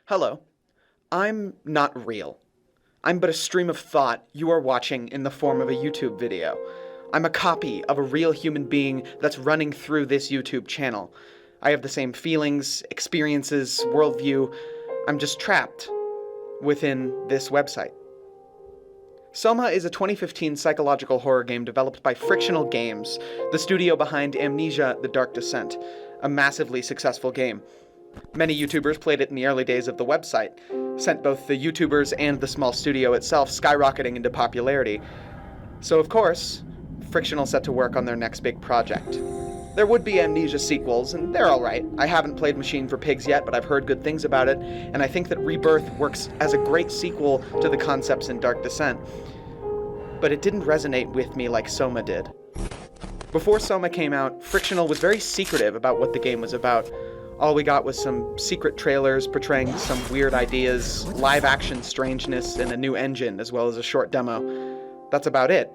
Hello. I'm not real. I'm but a stream of thought you are watching in the form of a YouTube video. I'm a copy of a real human being that's running through this YouTube channel. I have the same feelings, experiences, worldview. I'm just trapped within this website. Soma is a 2015 psychological horror game developed by Frictional Games, the studio behind Amnesia: The Dark Descent, a massively successful game. Many YouTubers played it in the early days of the website, sent both the YouTubers and the small studio itself skyrocketing into popularity. So of course, Frictional set to work on their next big project. There would be Amnesia sequels, and they're alright. I haven't played Machine for Pigs yet, but I've heard good things about it, and I think that Rebirth works as a great sequel to the concepts in Dark Descent. But it didn't resonate with me like Soma did. Before Soma came out, Frictional was very secretive about what the game was about. All we got was some secret trailers portraying some weird ideas, live-action strangeness, and a new engine, as well as a short demo. That's about it.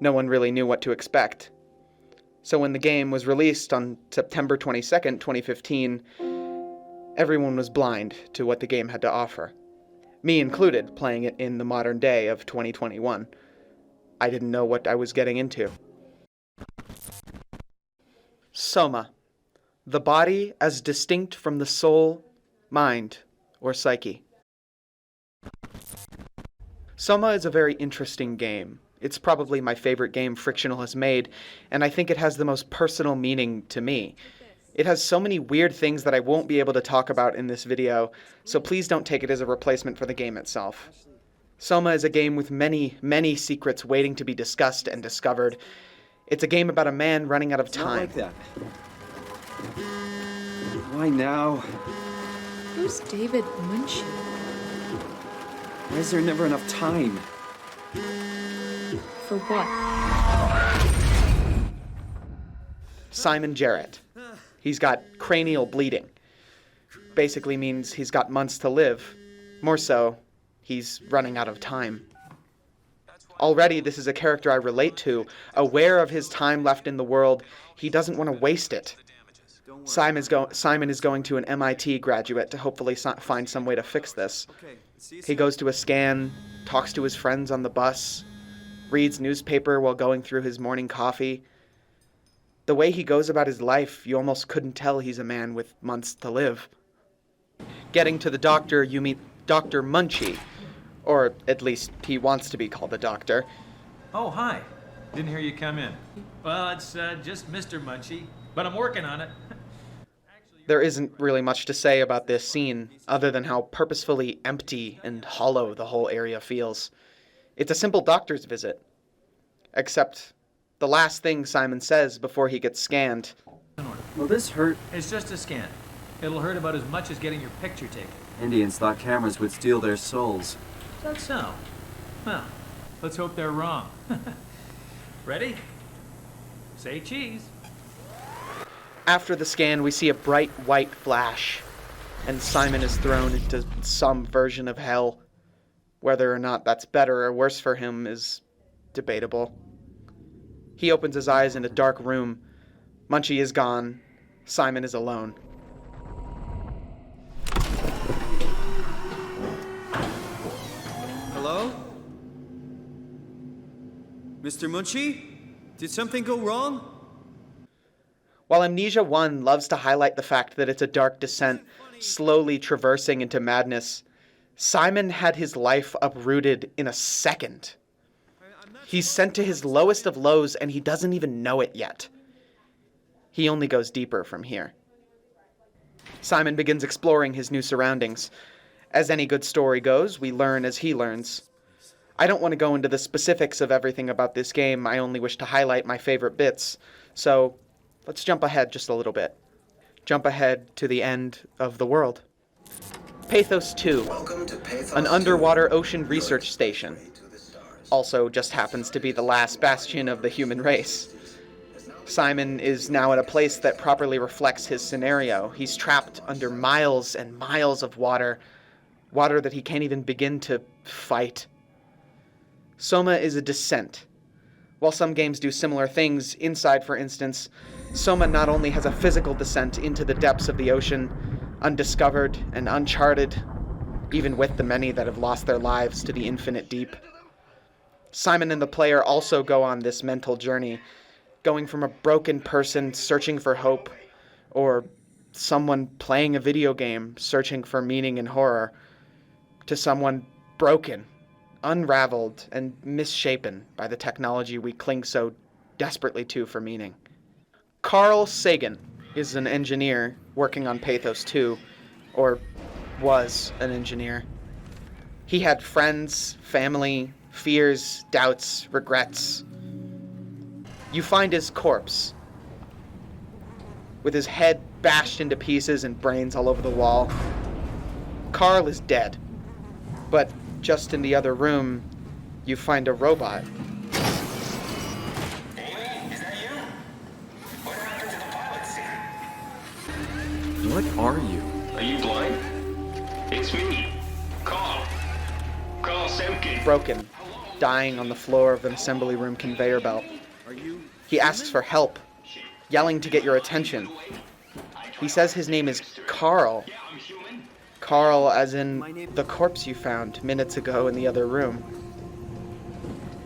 No one really knew what to expect. So when the game was released on September 22nd, 2015, everyone was blind to what the game had to offer. Me included, playing it in the modern day of 2021. I didn't know what I was getting into. Soma. The body as distinct from the soul, mind, or psyche. Soma is a very interesting game. It's probably my favorite game Frictional has made, and I think it has the most personal meaning to me. It has so many weird things that I won't be able to talk about in this video, so please don't take it as a replacement for the game itself. Soma is a game with many, many secrets waiting to be discussed and discovered. It's a game about a man running out of time. Not like that. Why now? Who's David Munchie? Why is there never enough time? For what? Simon Jarrett. He's got cranial bleeding. Basically means he's got months to live. More so, he's running out of time. Already, this is a character I relate to. Aware of his time left in the world, he doesn't want to waste it. Simon is going to an MIT graduate to hopefully find some way to fix this. He goes to a scan, talks to his friends on the bus, reads newspaper while going through his morning coffee. The way he goes about his life, you almost couldn't tell he's a man with months to live. Getting to the doctor, you meet Dr. Munchie. Or at least he wants to be called a doctor. Oh, hi. Didn't hear you come in. Well, it's just Mr. Munchie, but I'm working on it. There isn't really much to say about this scene, other than how purposefully empty and hollow the whole area feels. It's a simple doctor's visit. Except the last thing Simon says before he gets scanned. Will this hurt? It's just a scan. It'll hurt about as much as getting your picture taken. Indians thought cameras would steal their souls. Is that so? Well, let's hope they're wrong. Ready? Say cheese. After the scan, we see a bright white flash, and Simon is thrown into some version of hell. Whether or not that's better or worse for him is debatable. He opens his eyes in a dark room. Munchie is gone. Simon is alone. Hello? Mr. Munchie? Did something go wrong? While Amnesia 1 loves to highlight the fact that it's a dark descent, slowly traversing into madness, Simon had his life uprooted in a second. He's sent to his lowest of lows, and he doesn't even know it yet. He only goes deeper from here. Simon begins exploring his new surroundings. As any good story goes, we learn as he learns. I don't want to go into the specifics of everything about this game, I only wish to highlight my favorite bits, so let's jump ahead just a little bit. Jump ahead to the end of the world. Pathos 2, an underwater ocean research station. Also just happens to be the last bastion of the human race. Simon is now at a place that properly reflects his scenario. He's trapped under miles and miles of water that he can't even begin to fight. Soma is a descent. While some games do similar things, Inside, for instance, Soma not only has a physical descent into the depths of the ocean, undiscovered and uncharted, even with the many that have lost their lives to the infinite deep. Simon and the player also go on this mental journey, going from a broken person searching for hope, or someone playing a video game searching for meaning in horror, to someone broken, unraveled, and misshapen by the technology we cling so desperately to for meaning. Carl Sagan is an engineer working on Pathos 2, or was an engineer. He had friends, family, fears, doubts, regrets. You find his corpse, with his head bashed into pieces and brains all over the wall. Carl is dead, but just in the other room, you find a robot. What are you? Are you blind? It's me, Carl. Carl Semkin. Broken, dying on the floor of an assembly room conveyor belt. He asks for help, yelling to get your attention. He says his name is Carl. Carl as in the corpse you found minutes ago in the other room.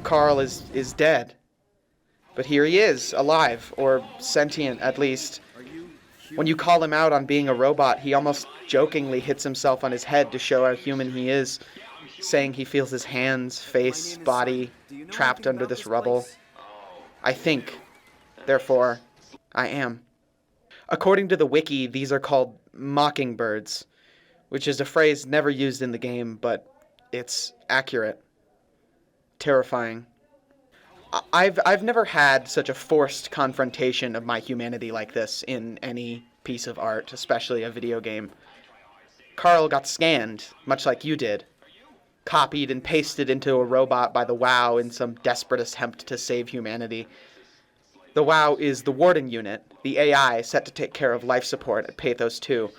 Carl is dead. But here he is, alive, or sentient at least. When you call him out on being a robot, he almost jokingly hits himself on his head to show how human he is, saying he feels his hands, face, body trapped under this rubble. I think, therefore, I am. According to the wiki, these are called Mockingbirds, which is a phrase never used in the game, but it's accurate. Terrifying. I've never had such a forced confrontation of my humanity like this in any piece of art, especially a video game. Carl got scanned, much like you did. Copied and pasted into a robot by the WoW in some desperate attempt to save humanity. The WoW is the Warden unit, the AI set to take care of life support at Pathos 2.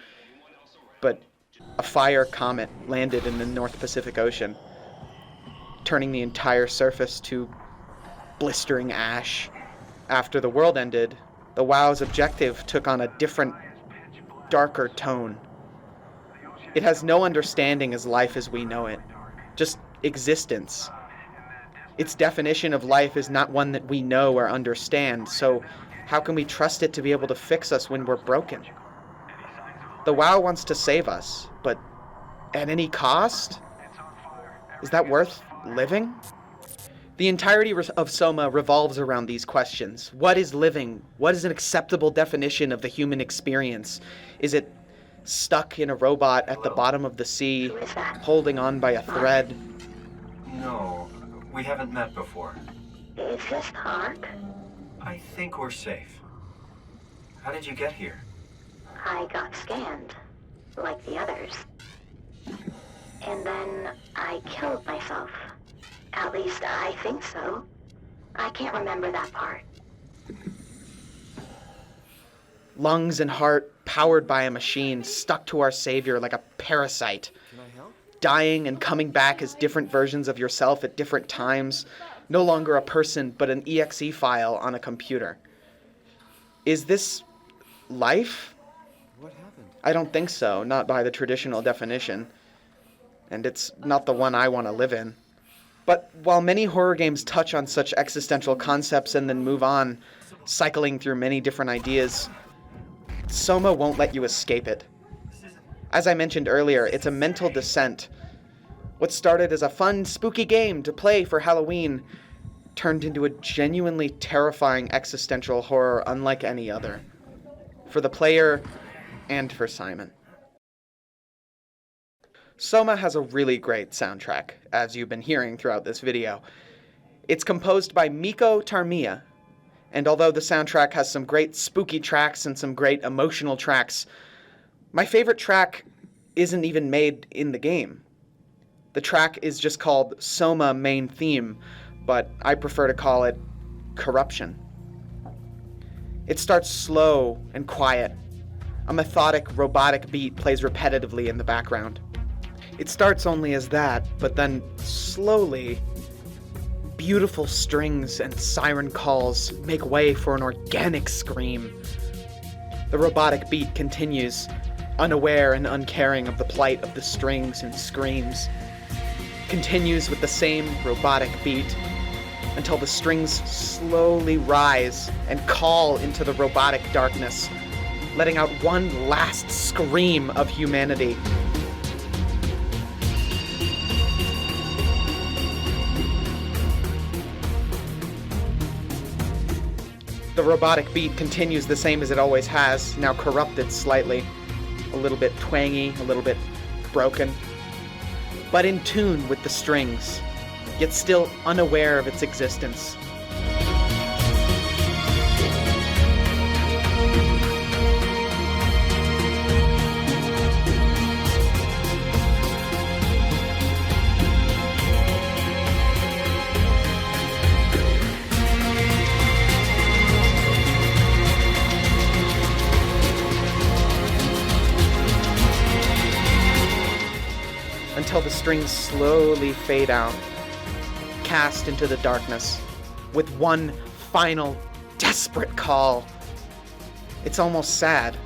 But a fire comet landed in the North Pacific Ocean, turning the entire surface to blistering ash. After the world ended, the WoW's objective took on a different, darker tone. It has no understanding as life as we know it, just existence. Its definition of life is not one that we know or understand, so how can we trust it to be able to fix us when we're broken? The WoW wants to save us, but at any cost? Is that worth living? The entirety of Soma revolves around these questions. What is living? What is an acceptable definition of the human experience? Is it stuck in a robot at the bottom of the sea, holding on by a thread? No, we haven't met before. Is this Hark? I think we're safe. How did you get here? I got scanned, like the others. And then I killed myself. At least I think so. I can't remember that part. Lungs and heart powered by a machine, stuck to our savior like a parasite. Dying and coming back as different versions of yourself at different times. No longer a person, but an exe file on a computer. Is this life? What happened? I don't think so, not by the traditional definition. And it's not the one I want to live in. But while many horror games touch on such existential concepts and then move on, cycling through many different ideas, Soma won't let you escape it. As I mentioned earlier, it's a mental descent. What started as a fun, spooky game to play for Halloween turned into a genuinely terrifying existential horror unlike any other. For the player, and for Simon. Soma has a really great soundtrack, as you've been hearing throughout this video. It's composed by Mikko Tarmia, and although the soundtrack has some great spooky tracks and some great emotional tracks, my favorite track isn't even made in the game. The track is just called Soma Main Theme, but I prefer to call it Corruption. It starts slow and quiet. A methodic, robotic beat plays repetitively in the background. It starts only as that, but then slowly, beautiful strings and siren calls make way for an organic scream. The robotic beat continues, unaware and uncaring of the plight of the strings and screams, continues with the same robotic beat until the strings slowly rise and call into the robotic darkness, letting out one last scream of humanity. The robotic beat continues the same as it always has, now corrupted slightly, a little bit twangy, a little bit broken, but in tune with the strings, yet still unaware of its existence. Until the strings slowly fade out, cast into the darkness, with one final, desperate call. It's almost sad.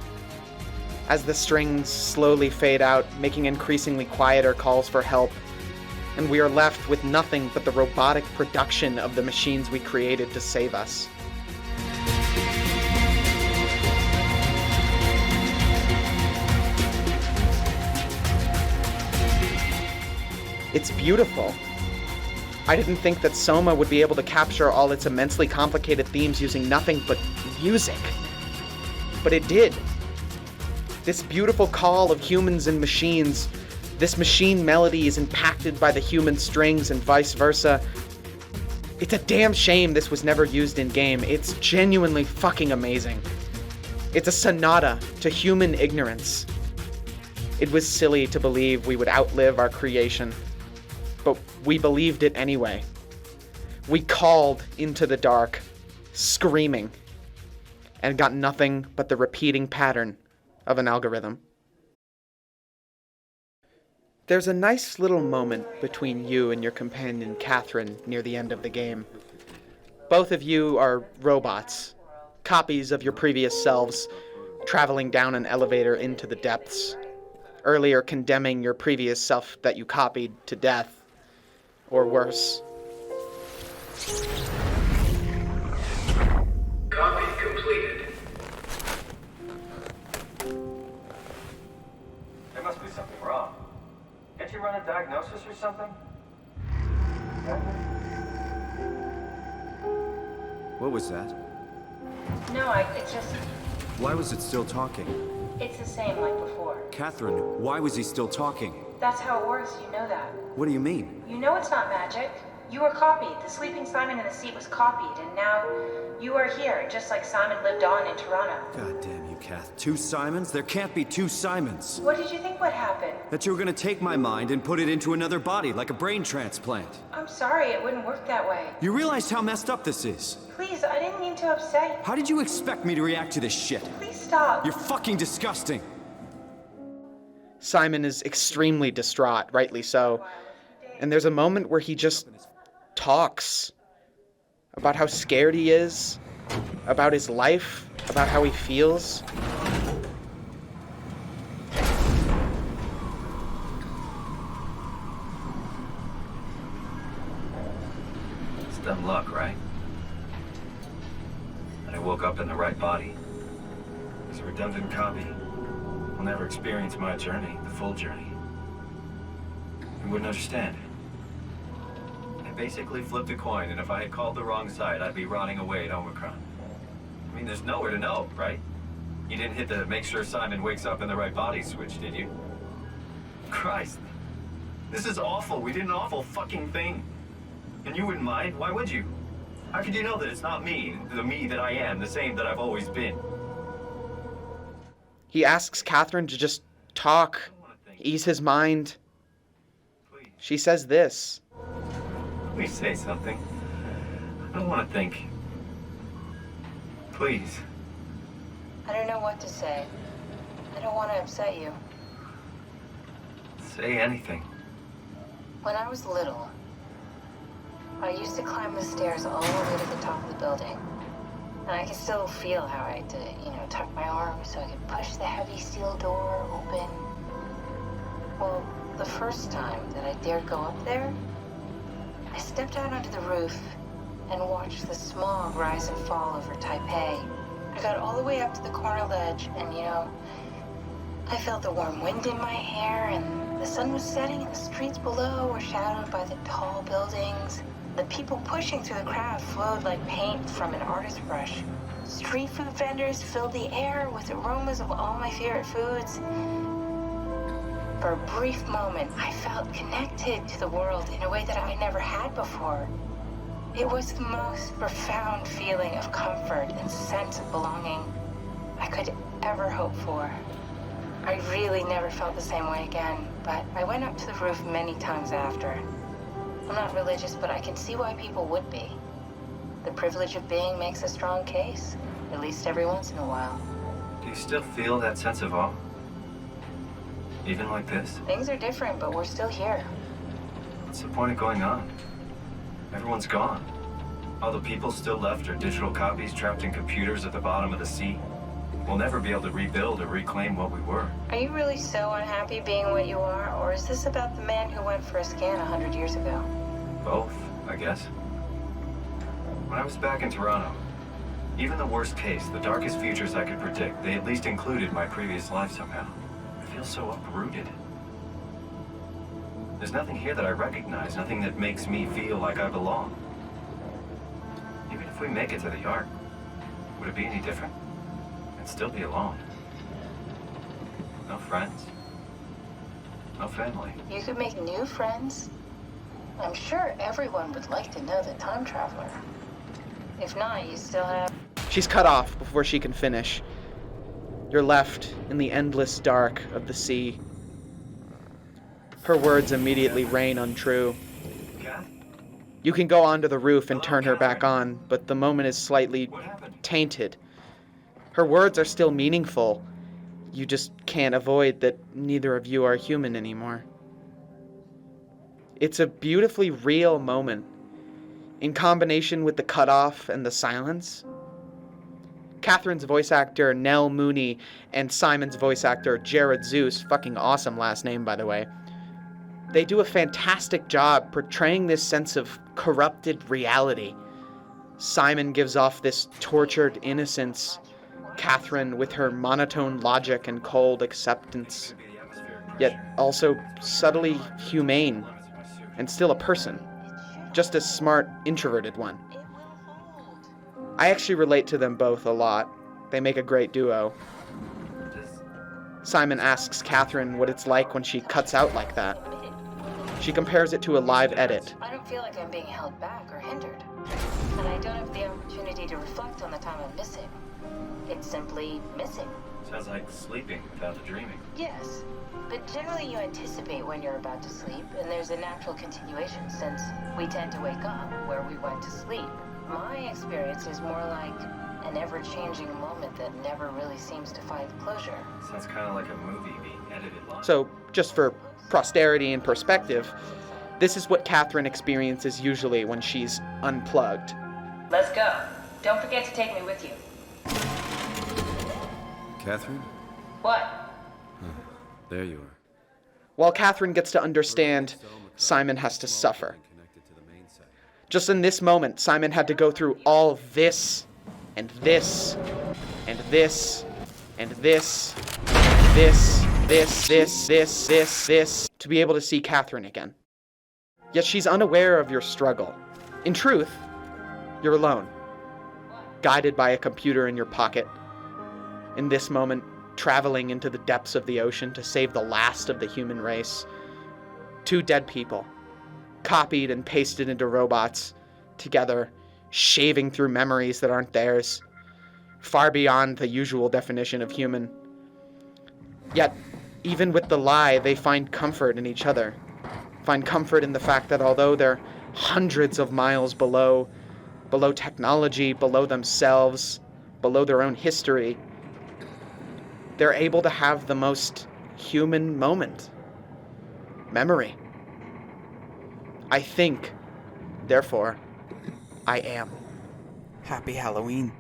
As the strings slowly fade out, making increasingly quieter calls for help, and we are left with nothing but the robotic production of the machines we created to save us. It's beautiful. I didn't think that Soma would be able to capture all its immensely complicated themes using nothing but music. But it did. This beautiful call of humans and machines, this machine melody is impacted by the human strings and vice versa. It's a damn shame this was never used in game. It's genuinely fucking amazing. It's a sonata to human ignorance. It was silly to believe we would outlive our creation. But we believed it anyway. We called into the dark, screaming, and got nothing but the repeating pattern of an algorithm. There's a nice little moment between you and your companion Catherine near the end of the game. Both of you are robots, copies of your previous selves, traveling down an elevator into the depths, earlier condemning your previous self that you copied to death. Or worse. Copy completed. There must be something wrong. Can't you run a diagnosis or something? What was that? No, it's just, Why was it still talking? it's the same like before. Catherine, why was he still talking? That's how it works, you know that. What do you mean? You know it's not magic. You were copied. The sleeping Simon in the seat was copied, and now you are here, just like Simon lived on in Toronto. God damn you, Kath. 2 Simons? There can't be 2 Simons. What did you think would happen? That you were gonna take my mind and put it into another body, like a brain transplant. I'm sorry, it wouldn't work that way. You realize how messed up this is? Please, I didn't mean to upset you. How did you expect me to react to this shit? Please stop. You're fucking disgusting. Simon is extremely distraught, rightly so. And there's a moment where he just talks about how scared he is, about his life, about how he feels. It's dumb luck, right? And I woke up in the right body. It's a redundant copy. I'll never experience my journey, the full journey. You wouldn't understand. I basically flipped a coin, and if I had called the wrong side, I'd be rotting away at Omicron. I mean, there's nowhere to know, right? You didn't hit the make sure Simon wakes up in the right body switch, did you? Christ. This is awful. We did an awful fucking thing. And you wouldn't mind? Why would you? How could you know that it's not me, the me that I am, the same that I've always been? He asks Catherine to just talk, ease his mind. She says this. Please say something. I don't want to think. Please. I don't know what to say. I don't want to upset you. Say anything. When I was little, I used to climb the stairs all the way to the top of the building. And I could still feel how I had to, tuck my arm so I could push the heavy steel door open. Well, the first time that I dared go up there, I stepped out onto the roof and watched the smog rise and fall over Taipei. I got all the way up to the corner ledge and, I felt the warm wind in my hair and the sun was setting and the streets below were shadowed by the tall buildings. The people pushing through the crowd flowed like paint from an artist's brush. Street food vendors filled the air with aromas of all my favorite foods. For a brief moment, I felt connected to the world in a way that I never had before. It was the most profound feeling of comfort and sense of belonging I could ever hope for. I really never felt the same way again, but I went up to the roof many times after. I'm not religious, but I can see why people would be. The privilege of being makes a strong case, at least every once in a while. Do you still feel that sense of awe? Even like this? Things are different, but we're still here. What's the point of going on? Everyone's gone. All the people still left are digital copies trapped in computers at the bottom of the sea. We'll never be able to rebuild or reclaim what we were. Are you really so unhappy being what you are, or is this about the man who went for a scan 100 years ago? Both, I guess. When I was back in Toronto, even the worst case, the darkest futures I could predict, they at least included my previous life somehow. I feel so uprooted. There's nothing here that I recognize, nothing that makes me feel like I belong. Even if we make it to the Ark, would it be any different? I'd still be alone. No friends. No family. You could make new friends. I'm sure everyone would like to know the time traveler. If not, you still have... She's cut off before she can finish. You're left in the endless dark of the sea. Her words immediately rain untrue. You can go onto the roof and turn her back on, but the moment is slightly tainted. Her words are still meaningful. You just can't avoid that neither of you are human anymore. It's a beautifully real moment, in combination with the cutoff and the silence. Catherine's voice actor, Nell Mooney, and Simon's voice actor, Jared Zeus, fucking awesome last name, by the way, they do a fantastic job portraying this sense of corrupted reality. Simon gives off this tortured innocence, Catherine with her monotone logic and cold acceptance, yet also subtly humane, and still a person, just a smart, introverted one. I actually relate to them both a lot. They make a great duo. Simon asks Catherine what it's like when she cuts out like that. She compares it to a live edit. I don't feel like I'm being held back or hindered. And I don't have the opportunity to reflect on the time I'm missing. It's simply missing. Sounds like sleeping without the dreaming. Yes, but generally you anticipate when you're about to sleep, and there's a natural continuation since we tend to wake up where we went to sleep. My experience is more like an ever-changing moment that never really seems to find closure. Sounds kind of like a movie being edited live. So, just for posterity and perspective, this is what Catherine experiences usually when she's unplugged. Let's go. Don't forget to take me with you. Catherine? What? There you are. While Catherine gets to understand, Simon has to suffer. Just in this moment, Simon had to go through all of this, and this, and this, and this, this, to be able to see Catherine again. Yet she's unaware of your struggle. In truth, you're alone, guided by a computer in your pocket. In this moment, traveling into the depths of the ocean to save the last of the human race. 2 dead people, copied and pasted into robots, together, shaving through memories that aren't theirs, far beyond the usual definition of human. Yet, even with the lie, they find comfort in each other, find comfort in the fact that although they're hundreds of miles below technology, below themselves, below their own history, they're able to have the most human moment. Memory. I think, therefore, I am. Happy Halloween.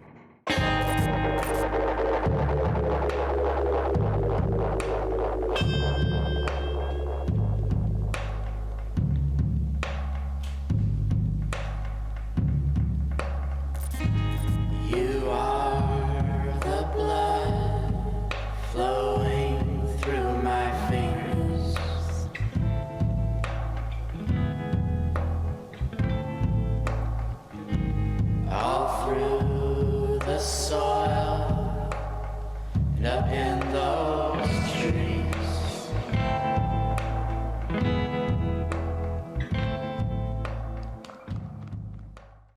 So